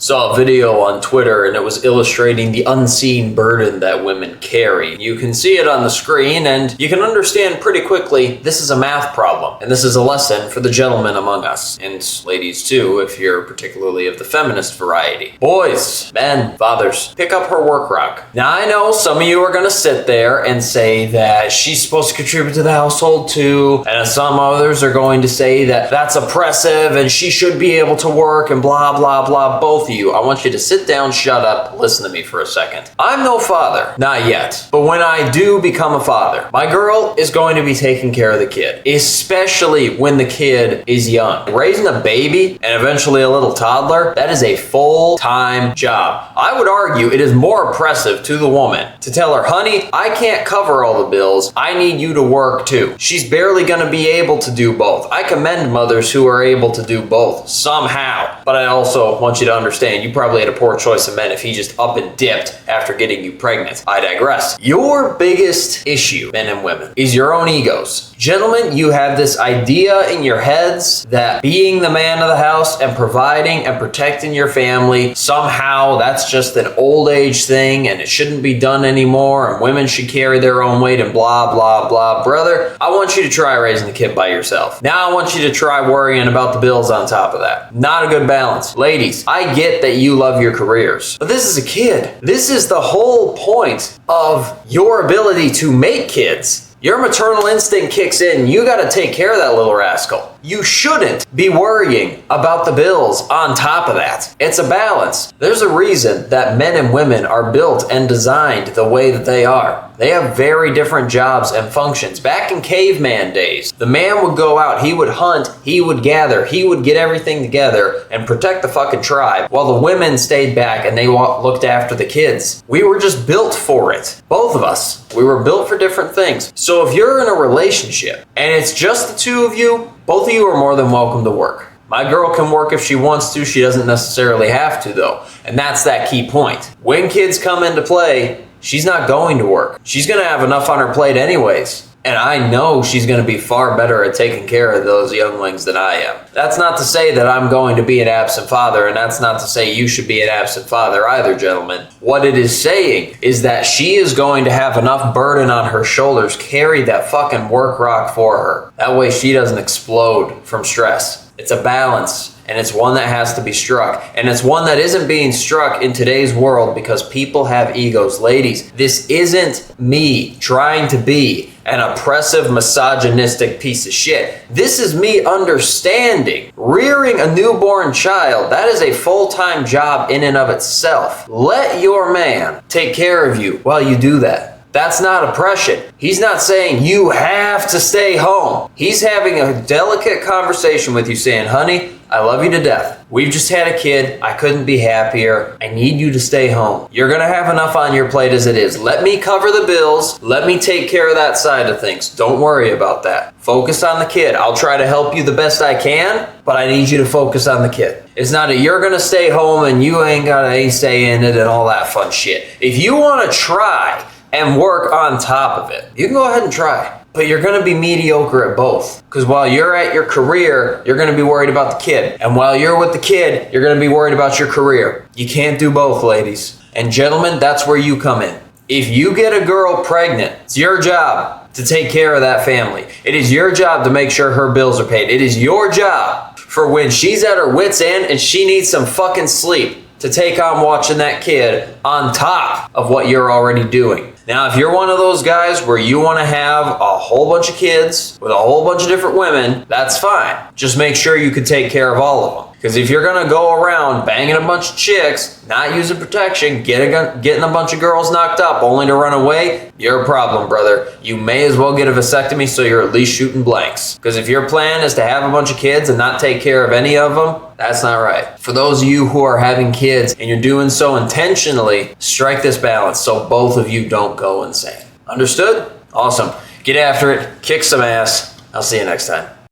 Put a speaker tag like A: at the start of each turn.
A: saw a video on Twitter and it was illustrating the unseen burden that women carry. You can see it on the screen and you can understand pretty quickly this is a math problem, and this is a lesson for the gentlemen among us, and ladies too if you're particularly of the feminist variety. Boys, men, fathers, pick up her work rock. Now I know some of you are going to sit there and say that she's supposed to contribute to the household too, and some others are going to say that that's oppressive and she should be able to work and blah blah blah. Both of you, I want you to sit down, shut up, listen to me for a second. I'm no father, not yet, but when I do become a father, my girl is going to be taking care of the kid, especially when the kid is young. Raising a baby and eventually a little toddler, that is a full-time job. I would argue it is more oppressive to the woman to tell her, honey, I can't cover all the bills, I need you to work too. She's barely going to be able to do both. I commend mothers who are able to do both somehow, but I also want you to understand you probably had a poor choice of men if he just up and dipped after getting you pregnant. I digress. Your biggest issue, men and women, is your own egos. Gentlemen, you have this idea in your heads that being the man of the house and providing and protecting your family, somehow that's just an old age thing and it shouldn't be done anymore and women should carry their own weight and blah, blah, blah. Brother, I want you to try raising the kid by yourself. Now I want you to try worrying about the bills on top of that. Not a good balance. Ladies, I get that you love your careers, but this is a kid. This is the whole point of your ability to make kids. Your maternal instinct kicks in. You got to take care of that little rascal. You shouldn't be worrying about the bills on top of that. It's a balance. There's a reason that men and women are built and designed the way that they are. They have very different jobs and functions. Back in caveman days, the man would go out, he would hunt, he would gather, he would get everything together and protect the fucking tribe, while the women stayed back and they looked after the kids. We were just built for it. Both of us. We were built for different things. So if you're in a relationship and it's just the two of you, both of you are more than welcome to work. My girl can work if she wants to. She doesn't necessarily have to though. And that's that key point. When kids come into play, she's not going to work. She's going to have enough on her plate anyways. And I know she's going to be far better at taking care of those younglings than I am. That's not to say that I'm going to be an absent father, and that's not to say you should be an absent father either, gentlemen. What it is saying is that she is going to have enough burden on her shoulders, carry that fucking work rock for her. That way she doesn't explode from stress. It's a balance. And it's one that has to be struck. And it's one that isn't being struck in today's world because people have egos. Ladies, this isn't me trying to be an oppressive, misogynistic piece of shit. This is me understanding rearing a newborn child. That is a full-time job in and of itself. Let your man take care of you while you do that. That's not oppression. He's not saying you have to stay home. He's having a delicate conversation with you saying, honey, I love you to death. We've just had a kid. I couldn't be happier. I need you to stay home. You're going to have enough on your plate as it is. Let me cover the bills. Let me take care of that side of things. Don't worry about that. Focus on the kid. I'll try to help you the best I can, but I need you to focus on the kid. It's not that you're going to stay home and you ain't got any say in it and all that fun shit. If you want to try and work on top of it, you can go ahead and try. But you're going to be mediocre at both. Because while you're at your career, you're going to be worried about the kid. And while you're with the kid, you're going to be worried about your career. You can't do both, ladies. And gentlemen, that's where you come in. If you get a girl pregnant, it's your job to take care of that family. It is your job to make sure her bills are paid. It is your job for when she's at her wit's end and she needs some fucking sleep to take on watching that kid on top of what you're already doing. Now, if you're one of those guys where you want to have a whole bunch of kids with a whole bunch of different women, that's fine. Just make sure you can take care of all of them. Because if you're going to go around banging a bunch of chicks, not using protection, getting a bunch of girls knocked up only to run away, you're a problem, brother. You may as well get a vasectomy so you're at least shooting blanks. Because if your plan is to have a bunch of kids and not take care of any of them, that's not right. For those of you who are having kids and you're doing so intentionally, strike this balance so both of you don't go insane. Understood? Awesome. Get after it. Kick some ass. I'll see you next time.